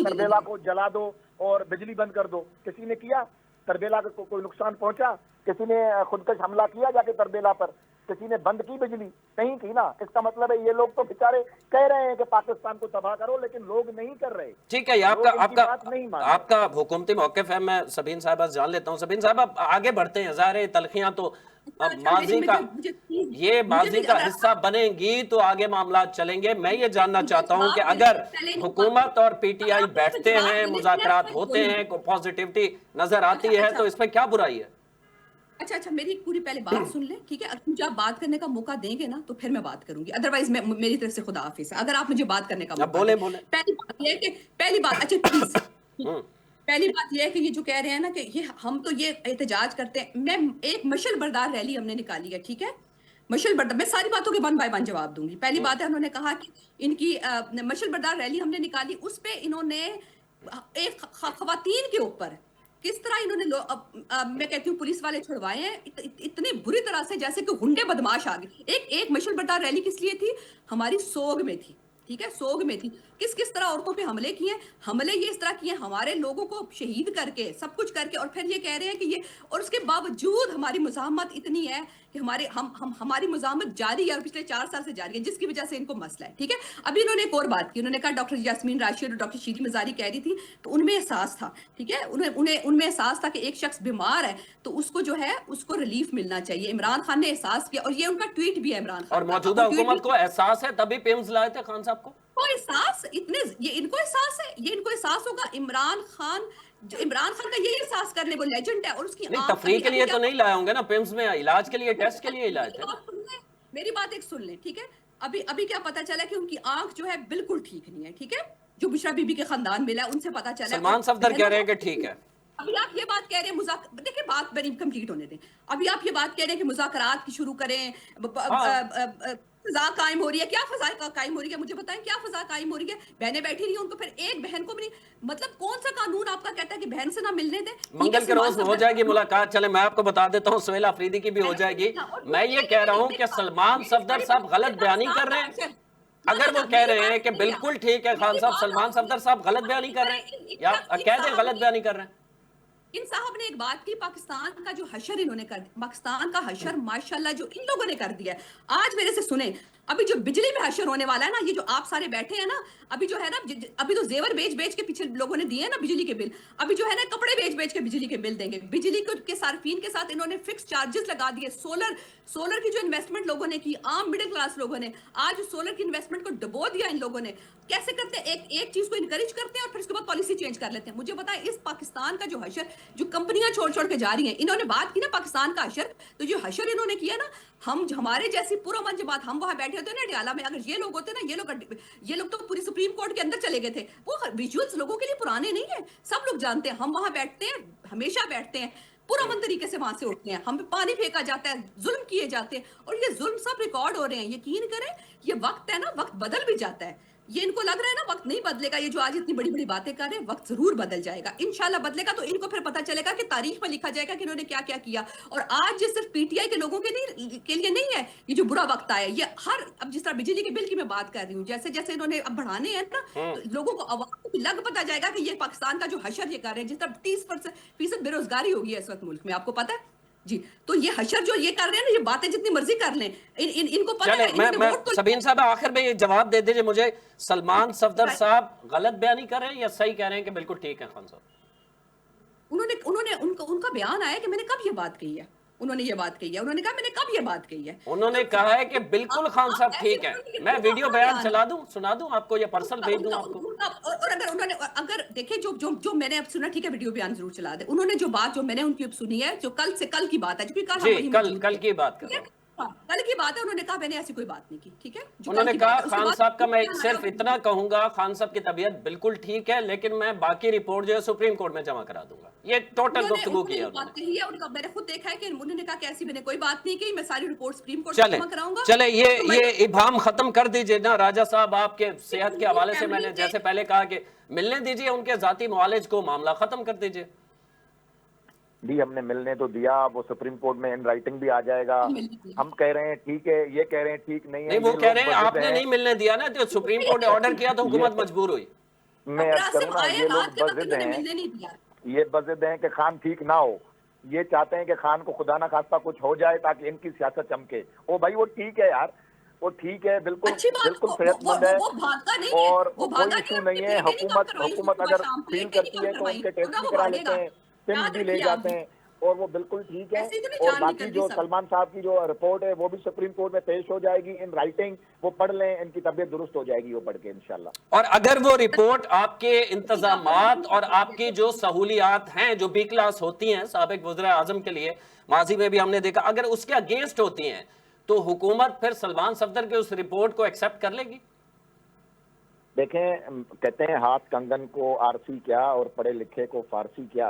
करबला को जला दो और बिजली बंद कर दो, किसी ने किया? तरबेला को कोई नुकसान पहुंचा? किसी ने खुदकश हमला किया जाके तरबेला पर? किसी ने बंद की बिजली? नहीं की ना। इसका मतलब है ये लोग तो बेचारे कह रहे हैं कि पाकिस्तान को तबाह करो, लेकिन लोग नहीं कर रहे। ठीक है, ये लोग इनकी बात नहीं मान रहे। आपका हुकूमती मौक़िफ़ है। मैं सबीन साहब जान लेता हूँ। सबीन साहब अब आगे बढ़ते हैं। ज़ाहिर तलखियां तो माजी का ये माजी का हिस्सा बनेंगी तो आगे मामला चलेंगे। मैं ये जानना चाहता हूं कि अगर हुकूमत और पीटीआई बैठते हैं, मुज़ाकरात होते हैं, को पॉजिटिविटी नजर आती है, तो इसमें क्या बुराई है? अच्छा, मेरी पूरी पहले बात सुन ले, ठीक है? अगर मुझे आप बात करने का मौका देंगे ना तो फिर मैं बात करूंगी, अदरवाइज मैं मेरी तरफ से खुदा हाफिज। अगर आप मुझे बात करने का मौका बोले दें। पहली बात अच्छा प्लीज पहली बात यह है कि ये जो कह रहे हैं ना कि ये हम तो ये एहतजाज करते हैं, मैं एक मशल बरदार रैली हमने निकाली है, ठीक है? मशल बरदार, मैं सारी बातों के वन बाय वन जवाब दूंगी। पहली बात है, उन्होंने कहा कि इनकी मशल बरदार रैली हमने निकाली, उस पे इन्होंने एक खवातीन के ऊपर किस तरह इन्होंने मैं कहती हूँ पुलिस वाले छुड़वाए हैं इतनी बुरी तरह से जैसे कि गुंडे बदमाश आ गए। एक मशल बरदार रैली किस लिए थी? हमारी सोग में थी, ठीक है? सोग में थी। किस तरह औरतों पे हमले किए, हमले ये इस तरह किए, हमारे लोगों को शहीद करके सब कुछ करके, और फिर ये कह रहे हैं कि ये, और उसके बावजूद हमारी मुजाहमत इतनी है कि हमारी मुजाहमत जारी है और पिछले 4 साल से जारी है, जिसकी वजह से इनको मसला है, ठीक है? अभी इन्होंने एक और बात की, उन्होंने कहा डॉक्टर यास्मीन राशिद और डॉक्टर शीरी मजारी कह रही थी, तो उनमें एहसास था, ठीक है? उनमें एहसास था कि एक शख्स बीमार है तो उसको जो है उसको रिलीफ मिलना चाहिए। इमरान खान ने एहसास किया और ये उनका ट्वीट भी है इमरान खान और मौजूदा हुकूमत को एहसास है, तभी पेम्स लाए थे खान साहब को। एहसास ये इनको एहसास है, ये इनको एहसास होगा। इमरान खान का यही एहसास करने वो लेजेंड है, और उसकी तफरीह के लिए तो नहीं लाए होंगे ना पेम्स में, इलाज के लिए, टेस्ट के लिए ही लाए थे। मेरी बात एक सुन ले, ठीक है? अभी क्या पता चला कि उनकी आंख जो है बिल्कुल ठीक नहीं है, ठीक है? जो बुशरा बीबी के खानदान मिला है उनसे पता चला। सलमान सफदर कह रहे हैं कि ठीक है। अभी आप ये बात कह रहे हैं देखिए, बात मेरी कंप्लीट होने दें। अभी आप ये बात कह रहे हैं कि मुज़ाकरात की शुरू करें, फजा कायम हो रही है। क्या फजा कायम हो रही है? मुझे बताएं, क्या फजा कायम हो रही है? बहनें बैठी रही हैं, उनको फिर एक बहन को भी नहीं, मतलब कौन सा कानून आपका कहता है कि बहन से ना मिलने दें? मंगल के रोज हो जाएगी मुलाकात। चले मैं आपको बता देता हूँ, सुहेल अफरीदी की भी हो जाएगी। मैं ये कह रहा हूँ कि सलमान सफदर साहब गलत बयानी कर रहे हैं। अगर वो कह रहे हैं कि बिल्कुल ठीक है खान साहब, सलमान सफदर साहब गलत बयानी कर रहे हैं, या कह दें गलत बयानी कर रहे हैं। इन साहब ने एक बात की, पाकिस्तान का जो हशर इन्होंने कर दिया, पाकिस्तान का हशर माशाल्लाह जो इन लोगों ने कर दिया है। आज मेरे से सुने, अभी जो बिजली में हशर होने वाला है ना, ये जो आप सारे बैठे हैं ना, अभी जो है ना, अभी तो जेवर बेच के पीछे लोगों ने दिए ना बिजली के बिल, अभी जो है ना कपड़े बेच के बिजली के बिल देंगे। बिजली के सार्फिन के साथ इन्होंने फिक्स चार्जेस लगा दिए। सोलर की जो इन्वेस्टमेंट लोगों ने की, आम मिडिल क्लास लोगों ने, आज सोलर की इन्वेस्टमेंट को डुबो दिया इन लोगों ने। कैसे करते हैं? एक चीज को इनकरेज करते हैं और फिर उसके बाद पॉलिसी चेंज कर लेते हैं। मुझे बताएं, इस पाकिस्तान का जो हशर, जो कंपनियां छोड़ के जा रही हैं, इन्होंने बात की ना पाकिस्तान का हशर, तो जो हशर इन्होंने किया ना, हमारे जैसी पुरअमन जब बात, हम वहां बैठे होते ना अडयाला में, अगर ये लोग होते ना, ये लोग तो पूरी सुप्रीम कोर्ट के अंदर चले गए थे। वो विजुअल्स लोगों के लिए पुराने नहीं है, सब लोग जानते हैं। हम वहां बैठते हैं, हमेशा बैठते हैं, पुरअमन तरीके से वहां से उठते हैं, हम पे पानी फेंका जाता है, जुल्म किए जाते हैं, और ये जुल्म सब रिकॉर्ड हो रहे हैं। यकीन करें, ये वक्त है ना, वक्त बदल भी जाता है। ये इनको लग रहा है ना वक्त नहीं बदलेगा, ये जो आज इतनी बड़ी बड़ी बातें कर रहे हैं, वक्त जरूर बदल जाएगा, इंशाल्लाह बदलेगा। तो इनको फिर पता चलेगा कि तारीख में लिखा जाएगा कि इन्होंने क्या क्या किया। और आज ये सिर्फ पीटीआई के लोगों के लिए नहीं है ये जो बुरा वक्त आया, ये अब जिस तरह बिजली के बिल की मैं बात कर रही हूँ, जैसे जैसे इन्होंने अब बढ़ाने हैं ना, तो लोगों को, आवाम को लग पता जाएगा कि ये पाकिस्तान का जो हशर ये कर रहे हैं, जिस तरह 30% बेरोजगारी होगी है इस वक्त मुल्क में, आपको पता है जी। तो ये हशर जो ये कर रहे हैं ना, ये बातें जितनी मर्जी कर लें, इनको पता है। मैं सबीन साहब आखिर में ये जवाब दे दीजिए मुझे, सलमान सफदर साहब गलत बयानी कर रहे हैं या सही कह रहे हैं कि बिल्कुल ठीक है खान साहब? उनका बयान आया कि मैंने कब ये बात कही है, उन्होंने ये बात कही है, उन्होंने कहा मैंने कब ये बात कही है। उन्होंने कहा है कि बिल्कुल खान साहब ठीक है। मैं वीडियो बयान चला दूं, सुना दूं आपको, या पर्सनल भेज दूं आपको? और अगर देखिए जो मैंने अब सुना, ठीक है, वीडियो बयान जरूर चला दे। उन्होंने जो बात, जो मैंने उनकी अब सुनी है, जो कल की बात है, जो कल की बात कर रहा हूं, कल की बात है। उन्होंने कहा मैंने ऐसी कोई बात नहीं की, ठीक है? उन्होंने कहा खान साहब का, मैं सिर्फ इतना कहूंगा, खान साहब की तबीयत बिल्कुल ठीक है, लेकिन मैं बाकी रिपोर्ट जो है सुप्रीम कोर्ट में जमा करा दूंगा। ये टोटल गुफ्तगू की है उन्होंने। मैंने खुद देखा है कि उन्होंने कहा कि ऐसी मैंने कोई बात नहीं की, मैं सारी रिपोर्ट सुप्रीम कोर्ट में जमा कराऊंगा। चले ये इबाम खत्म कर दीजिए ना राजा साहब, आपके सेहत के हवाले से मैंने जैसे पहले कहा कि मिलने दीजिए उनके जाती मुआलिज को, मामला खत्म कर दीजिए। भी हमने मिलने तो दिया, वो सुप्रीम कोर्ट में इन राइटिंग भी आ जाएगा। हम कह रहे हैं ठीक है, ये कह रहे हैं ठीक नहीं है। नहीं, वो कह रहे हैं आपने नहीं मिलने दिया ना, तो सुप्रीम कोर्ट ने ऑर्डर किया तो हुकूमत मजबूर हुई। मैं अर्ज करूं ना, ये लोग बज़िद हैं, ये बज़िद हैं कि खान ठीक ना हो, ये चाहते हैं कि खान को खुदा ना खास्ता कुछ हो जाए ताकि इनकी सियासत चमके। ओ भाई वो ठीक है यार, वो ठीक है, बिल्कुल अच्छी बात, बिल्कुल सेहतमंद है वो भागता नहीं है, और वो कोई भागा इशू नहीं, नहीं है। प्लेटें नहीं कम हुकूमत करवाई हुकूमत सुबह अगर शाम, फील प्लेटें नहीं करती कम है तो करवाई, उनके टेस्ट होगा भी वो करा लेते भागेगा। हैं, पिल्स याद भी ले रखिए आप जाते भी, हैं और वो बिल्कुल ठीक है। ऐसे ही तो नहीं और जान बाकी निकल जो रही सब। सलमान साहब की जो रिपोर्ट है वो भी सुप्रीम कोर्ट में पेश हो जाएगी इन राइटिंग, वो पढ़ लें, इनकी तबीयत दुरुस्त हो जाएगी वो पढ़ के इंशाल्लाह। और अगर वो रिपोर्ट आपके इंतजामात और आपकी देखो, जो सहूलियात हैं जो बी क्लास होती हैं साबिक वज़ीर आज़म के लिए, माजी में भी हमने देखा, अगर उसके अगेंस्ट होती हैं तो हुकूमत फिर सलमान सफदर के उस रिपोर्ट को एक्सेप्ट कर लेगी? देखें, कहते हैं हाथ कंगन को आरसी क्या और पढ़े लिखे को फारसी क्या।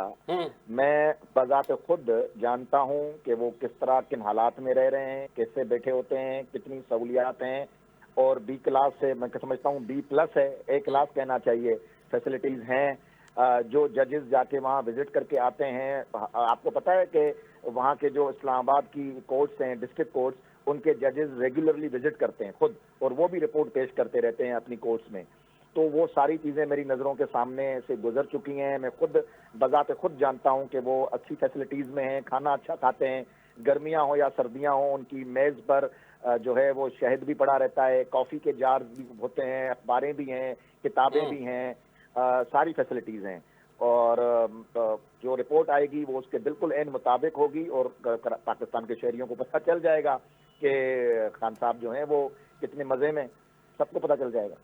मैं बजाते खुद जानता हूं कि वो किस तरह किन हालात में रह रहे हैं, कैसे बैठे होते हैं, कितनी सहूलियात हैं। और बी क्लास से मैं समझता हूं बी प्लस है, ए क्लास कहना चाहिए, फैसिलिटीज हैं। जो जजेस जाके वहाँ विजिट करके आते हैं, आपको पता है कि वहाँ के जो इस्लामाबाद की कोर्ट्स हैं, डिस्ट्रिक्ट कोर्ट्स, उनके जजेस रेगुलरली विजिट करते हैं खुद, और वो भी रिपोर्ट पेश करते रहते हैं अपनी कोर्ट्स में। तो वो सारी चीज़ें मेरी नज़रों के सामने से गुजर चुकी हैं। मैं खुद बजाते खुद जानता हूं कि वो अच्छी फैसिलिटीज़ में हैं, खाना अच्छा खाते हैं, गर्मियां हो या सर्दियां हो, उनकी मेज़ पर जो है वो शहद भी पड़ा रहता है, कॉफ़ी के जार भी होते हैं, अखबारें भी हैं, किताबें भी हैं, सारी फैसिलिटीज़ हैं। और जो रिपोर्ट आएगी वो उसके बिल्कुल एन मुताबिक होगी और पाकिस्तान के शहरियों को पता चल जाएगा कि खान साहब जो हैं वो कितने मज़े में, सबको पता चल जाएगा।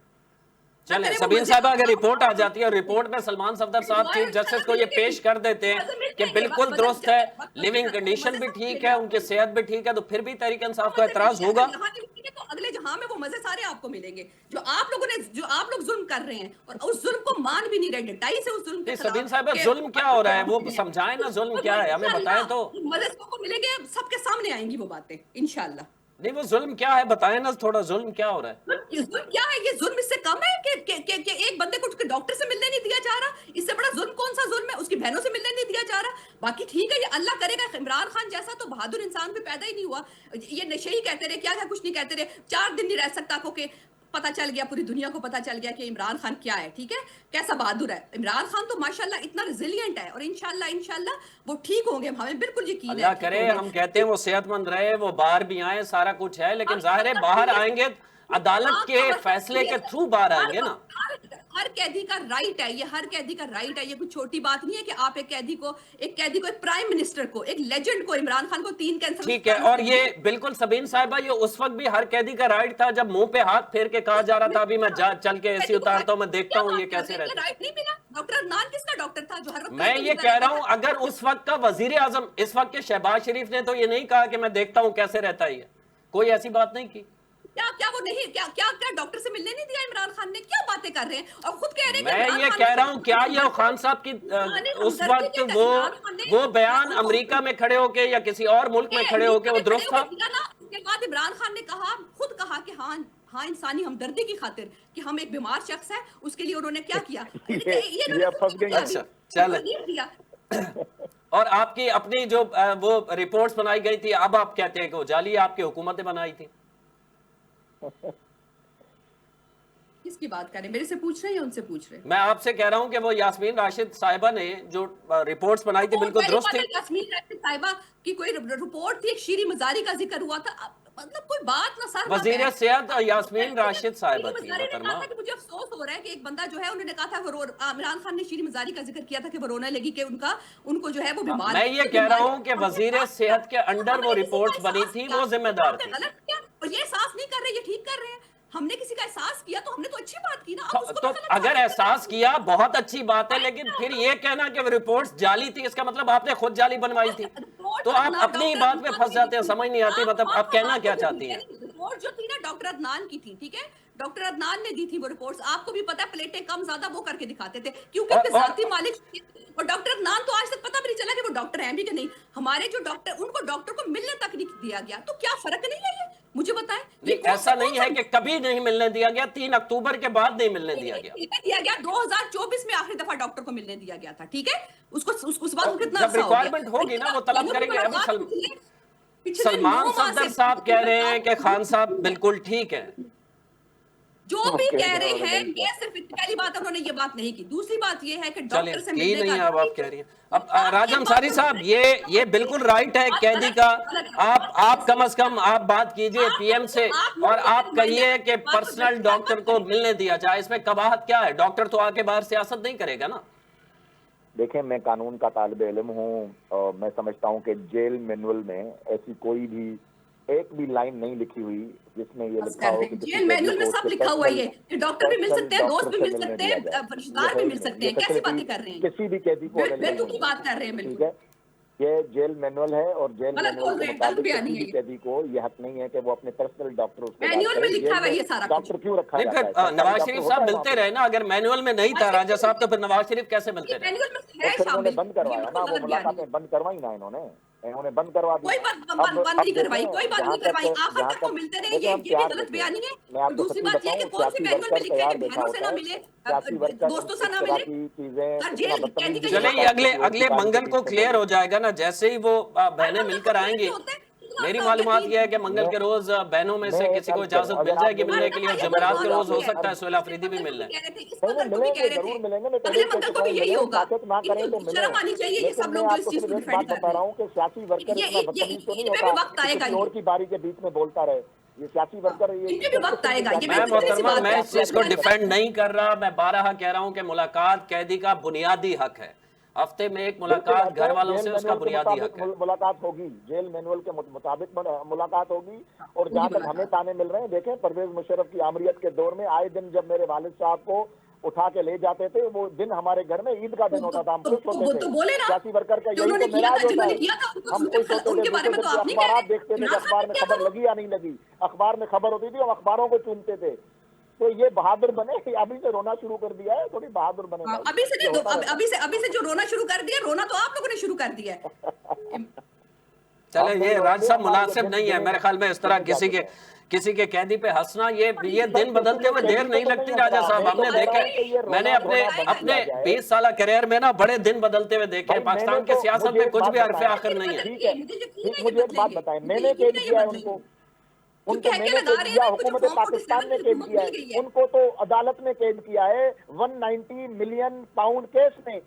चले सबीन साहब, अगर रिपोर्ट आ जाती है और रिपोर्ट में सलमान सफदर साहब चीफ जस्टिस को ये पेश कर देते हैं कि बिल्कुल दुरुस्त है, लिविंग कंडीशन भी ठीक है, उनकी सेहत भी ठीक है, तो फिर भी तहरीक इंसाफ को एतराज होगा? तो अगले जहां में वो मजे सारे आपको मिलेंगे जो आप लोग जुल्म कर रहे हैं और उस जुल्म को मान भी नहीं रहे, डटाई से उस जुल्म के सबीन खिलाफ साहब, जुल्म क्या हो रहा है वो समझाएं ना, जुल्म क्या है हमें बताएं तो। मजे सबको मिलेंगे, सबके सामने आएंगी वो बातें इंशाल्लाह। नहीं, वो जुल्म क्या है बताएं ना थोड़ा, जुल्म क्या हो रहा है? ये जुल्म क्या है? ये जुल्म इससे कम है कि एक बंदे को उसके डॉक्टर से मिलने नहीं दिया जा रहा? इससे बड़ा जुल्म कौन सा जुल्म है? उसकी बहनों से मिलने नहीं दिया जा रहा? बाकी ठीक है, ये अल्लाह करेगा, इमरान खान जैसा तो बहादुर इंसान भी पैदा ही नहीं हुआ। ये नशे ही कहते रहे, क्या क्या कुछ नहीं कहते रहे, 4 दिन नहीं रह सकता को के पता चल गया, पूरी दुनिया को पता चल गया कि इमरान खान क्या है, ठीक है, कैसा बहादुर है। इमरान खान तो माशाल्लाह इतना रिजिलियंट है और इंशाल्लाह वो ठीक होंगे, हमें बिल्कुल यकीन है। अल्लाह करे, हम कहते हैं वो सेहतमंद रहे, वो बाहर भी आए, सारा कुछ है, लेकिन जाहिर है बाहर आएंगे अदालत के फैसले के थ्रू बाहर आएंगे ना। हर कैदी का राइट है, ये हर कैदी का राइट है, ये कुछ छोटी बात नहीं है कि आप एक कैदी को एक प्राइम मिनिस्टर को, एक लेजेंड को, इमरान खान को 3 कैंसर, ठीक है। और ये बिल्कुल सबीन साहिबा, ये उस वक्त भी हर कैदी का राइट था जब मुंह पे हाथ फेर के कहा जा रहा था अभी मैं चल के ऐसी उतारता हूं, मैं देखता हूं ये कैसे रहता है। राइट नहीं मिला। डॉक्टर अदनान किसका डॉक्टर था जो हर वक्त मैं ये कह रहा हूं, अगर उस वक्त का वजीर आजम, इस वक्त के शहबाज शरीफ ने तो ये नहीं कहा कि मैं देखता हूं कैसे रहता है, कोई ऐसी बात नहीं की। क्या वो नहीं, क्या डॉक्टर से मिलने नहीं दिया इमरान खान ने? क्या बातें कर रहे हैं और खुद कह रहे हैं मैं ये कह रहा हूं, क्या ये खान साहब की उस वक्त वो बयान अमेरिका में खड़े होके या किसी और मुल्क में खड़े होके वो दुरुस्त था? उसके बाद इमरान खान ने खुद कहा कि हाँ इंसानी हमदर्दी की खातिर कि हम एक बीमार शख्स है, उसके लिए उन्होंने क्या किया। ये फंस गई। अच्छा चल। और आपकी अपनी जो वो रिपोर्ट्स बनाई गई थी, अब आप कहते हैं कि वो जाली आपकी हुकूमतें बनाई थी। किसकी बात करें, मेरे से पूछ रहे हैं या उनसे पूछ रहे हैं? मैं आपसे कह रहा हूं कि वो यास्मीन राशिद साहिबा ने जो रिपोर्ट्स बनाई थी बिल्कुल दुरुस्त थी। यास्मीन राशिद साहिबा की कोई रिपोर्ट थी, एक शीरी मजारी का जिक्र हुआ था, मतलब कोई बात ना सर। वजीर सेहत यास्मीन राशिद साहिबा थी मोहतरमा। मुझे अफसोस हो रहा है कि एक बंदा जो है उन्होंने कहा था, इमरान खान ने शीरी मजारी का जिक्र किया था कि वो रोने लगी कि उनको जो है वो बीमार। मैं ये कह रहा हूं कि वजीर सेहत के अंडर वो रिपोर्ट्स बनी थी, वो जिम्मेदार थी। गलत किया और ये एहसास नहीं कर रहे, ये ठीक कर रहे हैं। हमने किसी का एहसास किया तो हमने तो अच्छी बात की ना। तो अगर एहसास किया बहुत अच्छी बात है, लेकिन फिर ये कहना कि रिपोर्ट्स जाली थी, इसका मतलब आपने खुद जाली बनवाई थी, तो आप अपनी बात में फंस जाते हैं, समझ नहीं आती मतलब आप कहना क्या चाहती हैं। रिपोर्ट जो थी ना डॉक्टर अदनान की थी, ठीक है, डॉक्टर अदनान ने दी थी वो रिपोर्ट्स। आपको भी पता है, प्लेटें कम ज्यादा वो करके दिखाते थे क्योंकि जाती मालिक। और डॉक्टर अदनान तो आज तक पता भी नहीं चला कि वो डॉक्टर हैं भी कि नहीं। हमारे जो डॉक्टर, उनको डॉक्टर को मिलने तक नहीं दिया गया, तो क्या फर्क नहीं है? ये मुझे बताएं। नहीं, ऐसा नहीं है कि कभी नहीं मिलने दिया गया, 3 अक्टूबर के बाद नहीं मिलने दिया गया। 2024 में आखिरी दफा डॉक्टर को मिलने दिया गया था, ठीक है। उस बात कितना जब रिक्वायरमेंट होगी ना वो तलब करेंगे। अभी सलमान सफदर साहब कह रहे हैं कि खान साहब बिल्कुल ठीक है। जो भी ओके, कह रहे उन्होंने हैं, नहीं किया। ये सिर्फ पहली बात उन्होंने ये बात नहीं की। दूसरी बात ये है कि चलिए डॉक्टर से की मिलने नहीं का है, अब आप कह रही हैं। अब आप राजा एक अंसारी बात साहब, ये बिल्कुल राइट है बात कैदी गलत का। गलत आप कम से कम आप बात कीजिए पीएम से आप और मुझे आप कहिए कि बात को पर्सनल justify डॉक्टर मत को करिए। मिलने दिया जाए। इसमें कबाहत क्या है? डॉक्टर तो आके बाहर सियासत नहीं करेगा ना। देखें, मैं कानून का तालिब इल्म हूँ। मैं समझता हूँ कि जेल मैनुअल में ऐसी कोई भी एक भी लाइन नहीं लिखी हुई जिसमें ये बस लिखा कर हो दें। कि किसी जेल कैदी मैनुअल में को सब उसके लिखा हुआ है ये कि डॉक्टर भी मिल पर्सनल सकते हैं, दोस्त डॉक्टर भी से मिल मिलने सकते दिया हैं, जाए। ये रिश्तेदार है भी ही मिल नहीं, सकते ये हैं। कैसी फैसिलिटी बातें कर रहे हैं? किसी भी कैदी को अवेलेबल बेवकूफ नहीं की है। बात कर रहे हैं ठीक बिल्कुल। है, ये जेल मैनुअल है और जेल गलत मैनुअल बोल के रहे हैं, गलत मुताबिक बयानी किसी है भी ये। कैदी को ये हक नहीं है कि वो अपने पर्सनल डॉक्टर उसके पास मैनुअल में करे। लिखा जेल हुआ है में ये सारा कुछ। डॉक्टर क्यों रखा नहीं, जाता फिर है? सरकारी नवाज डॉक्टर शरीफ होता साहब है वहाँ मिलते पे। रहे ना। अगर मैनुअल में नहीं था राजा साहब, तो फिर नवाज शरीफ कैसे ये मिलते रहे? मैनुअल में और है फिर इन्होंने शामिल। बंद ये करवाया ना, बिल्कुल वो गलत बयानी है। मुलाकातें बंद करवाई ना इन्होंने बंद करवा दी। कोई बात बंद अब नहीं करवाई, कोई देखें, बात नहीं करवाई। आखिर तक वो मिलते रहे, देखें हम ये भी प्यार गलत देखें। बयानी है। मैं और आपको दूसरी सच्ची बात ये है कि बताऊं, कौन सी सियासी मैनुअल में वर्कर लिखे कि तैयार देखा बहनों से होता ना है। मिले, सियासी वर्कर दोस्तों से इस ना तरह मिले। की चीजें हर इतना जेल कैदी बदतमीजी का से ये चले, हाल ये है। होता है अगले किसी और की अगले बारी के मंगल बीच को में क्लियर बोलना। हो जाएगा ना। जैसे ही वो हर बहनें मंगल मिलकर को क्लियर आएंगी। नहीं होता है। कितना मेरी हफ्ता हो गया? मालूमात ये है कि 3 मंगल के रोज बहनों में से मैं एक किसी को अर्ज करूं, इजाजत मिल अगर आप जाएगी मेरे मिलने के लिए, और जमेरात के रोज हो सकता है सुहेल अफरीदी भी मिल लें। इस नहीं मंगल को भी कह मिलेंगे, रहे थे। जरूर मिलेंगे। मैं पहले अगले ही कह मंगल को चुका भी हूँ, यही मिलें, होगा। ताकत ना करें तो इनको मिलें। शर्म आनी चाहिए ये लेकिन सब मैं लोग जो इस आपको चीज सिर्फ को एक डिफेंड बात कर बता रहे रहा हैं। हूँ कि सियासी वर्कर ये इतना ये बदतमीज तो नहीं इन पे भी होता वक्त कि आएगा किसी ये। और की बारी के बीच में बोलता रहे। ये सियासी वर्कर ये इन पे भी किस वक्त किस्म के आएगा। ये सियासी मैं बेहतरीन सी मोहतरमा, बात मैं है। इस चीज को डिफेंड नहीं कर रहा। मैं 12 कह रहा हूं कि मुलाकात कैदी का बुनियादी हक है। हफ्ते में एक बिल्कुल मुलाकात हक है। घर वालों जेल से उसका मैनुअल के बुनियादी मुताबिक हक है। मुलाकात होगी। जेल मैनुअल के मुताबिक मुलाकात होगी। और होगी जहां तक हमें मुलाकात। ताने मिल रहे हैं, देखें, परवेज मुशर्रफ की आमरीत के दौर में आए दिन जब मेरे वालिद साहब को उठा के ले जाते थे, वो दिन हमारे घर में ईद का दिन होता था। हम खुश होते थे। तो बोले ना सियासी वर्कर का जो यही उन्होंने तो किया मिराज था, होता जिन्होंने है। किया था उनको हम खुश होते थे, उनके बारे में दूसरे तो दिन आप नहीं कह अखबार रहे। देखते थे कि इमरान अखबार साहब में ने किया खबर था। लगी या नहीं लगी। अखबार में खबर होती थी, हम अखबारों को चुनते थे। तो ये बहादुर बने, अभी से रोना शुरू कर दिया है, थोड़ी बहादुर बने भाई। अभी से ये नहीं, होता रहता है। अभी से जो रोना शुरू कर दिया, रोना तो आप लोगों ने शुरू कर दिया है। चले, हम नहीं ये राज रोते, साहब हमारे ये मुनासिब दिन नहीं है गिने मेरे ख्याल में। इस तरह गिने जा चुके हैं। किसी के कैदी पे हंसना, ये सर, दिन बदलते हुए किसी देर को नहीं तो लगती नहीं राजा हंसा। साहब। मैं तो हमने कह रहा हूं देखे, कि ये मैंने रोना धोना बंद अपने किया जाए। 20 साल करियर में ना बड़े दिन बदलते हुए देखे हैं। भाई मैंने पाकिस्तान के तो, सियासत मुझे में एक कुछ बात भी हरफ बताएं। आखिर नहीं है। ठीक है, मुझे यकीन है ये मुझे एक बात बदलेंगे। बताएं, मुझे मैंने यकीन कैद है ये किया है बदलेंगे। उनको कह के मैंने लगा कैद रहे हैं किया, ना, कुछ हुकूमत फॉर्म पाकिस्तान ने 47 कैद हुकूमत किया मिल है। गई है। उनको तो अदालत ने कैद किया है 190 मिलियन पाउंड केस में,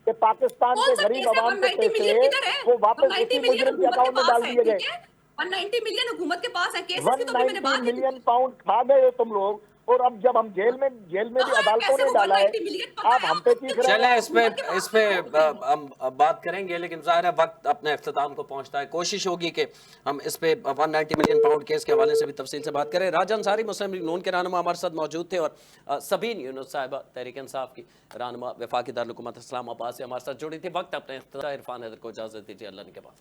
कि पाकिस्तान कौन के सा गरीब केस है? आवाम के 190 पैसे मिलियन किधर है? वो वापस 190 उसी मिलियन मुजरिम के हुकूमत के अकाउंट में पास डाल है, दिए ठीक गए। है? 190 मिलियन हुकूमत के पास है। केसेस की तो अभी मैंने 190 बात ही मिलियन पाउंड खा गए हो तुम लोग। और अब जब हम जेल में भी कहाँ है? अदालतों कैसे ने वो डाला है, 190 मिलियन पता आप है हम पे आपको? चीख रहे चले, हैं। हुकूमत के इस पास पे है, कहाँ पे? हम अब बात करेंगे, लेकिन जाहिर है वक्त अपने अख्ताम को पहुंचता है। कोशिश होगी कि हम इस पे 190 मिलियन पाउंड केस के हवाले से भी तफसील से बात करें। राजा अंसारी मुस्लिम लीग नून के रहनुमा हमारे साथ मौजूद थे, और सबीन यूनुस साहिबा तहरीक इंसाफ की रहनुमा वफाकी दारुल हुकूमत इस्लामाबाद से हमारे साथ जुड़ी थी। वक्त अपने इख्तियार, इरफान हैदर को इजाजत दीजिए। अल्लाह के बाद।